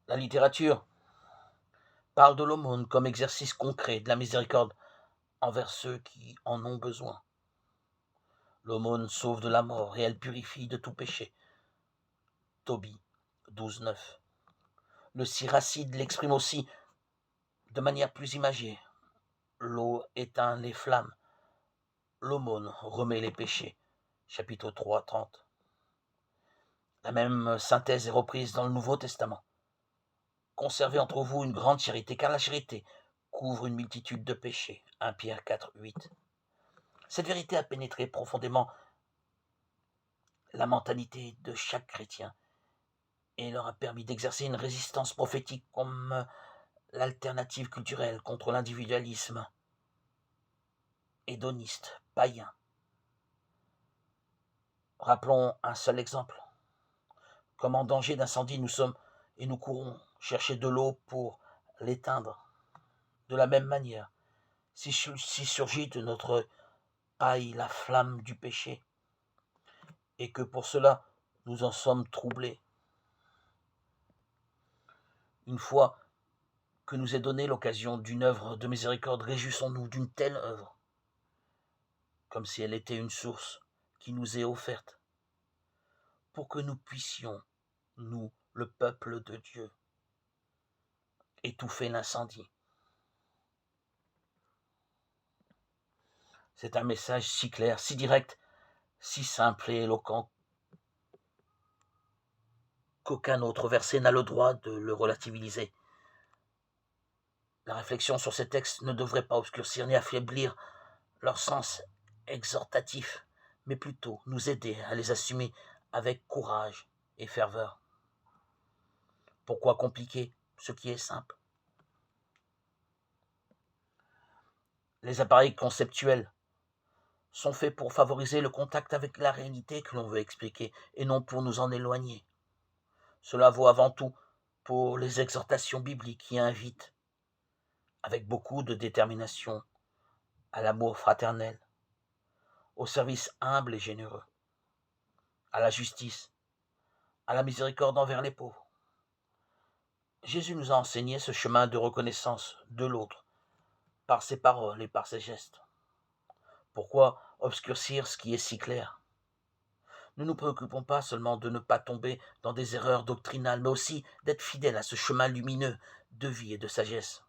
La littérature parle de l'aumône comme exercice concret de la miséricorde envers ceux qui en ont besoin. L'aumône sauve de la mort et elle purifie de tout péché. Tobie 12,9. Le Siracide l'exprime aussi de manière plus imagée. L'eau éteint les flammes, l'aumône remet les péchés. Chapitre 3, 30. La même synthèse est reprise dans le Nouveau Testament. Conservez entre vous une grande charité, car la charité couvre une multitude de péchés. 1 Pierre 4, 8. Cette vérité a pénétré profondément la mentalité de chaque chrétien et leur a permis d'exercer une résistance prophétique comme l'alternative culturelle contre l'individualisme hédoniste, païen. Rappelons un seul exemple. Comme en danger d'incendie nous sommes et nous courons chercher de l'eau pour l'éteindre. De la même manière, si surgit de notre paille la flamme du péché, et que pour cela nous en sommes troublés, une fois que nous est donnée l'occasion d'une œuvre de miséricorde, réjouissons-nous d'une telle œuvre, comme si elle était une source qui nous est offerte, pour que nous puissions, nous, le peuple de Dieu, étouffer l'incendie. C'est un message si clair, si direct, si simple et éloquent qu'aucun autre verset n'a le droit de le relativiser. La réflexion sur ces textes ne devrait pas obscurcir ni affaiblir leur sens exhortatif, mais plutôt nous aider à les assumer avec courage et ferveur. Pourquoi compliquer ce qui est simple? Les appareils conceptuels sont faits pour favoriser le contact avec la réalité que l'on veut expliquer et non pour nous en éloigner. Cela vaut avant tout pour les exhortations bibliques qui invitent, avec beaucoup de détermination, à l'amour fraternel, au service humble et généreux, à la justice, à la miséricorde envers les pauvres. Jésus nous a enseigné ce chemin de reconnaissance de l'autre, par ses paroles et par ses gestes. Pourquoi obscurcir ce qui est si clair? Ne nous préoccupons pas seulement de ne pas tomber dans des erreurs doctrinales, mais aussi d'être fidèles à ce chemin lumineux de vie et de sagesse.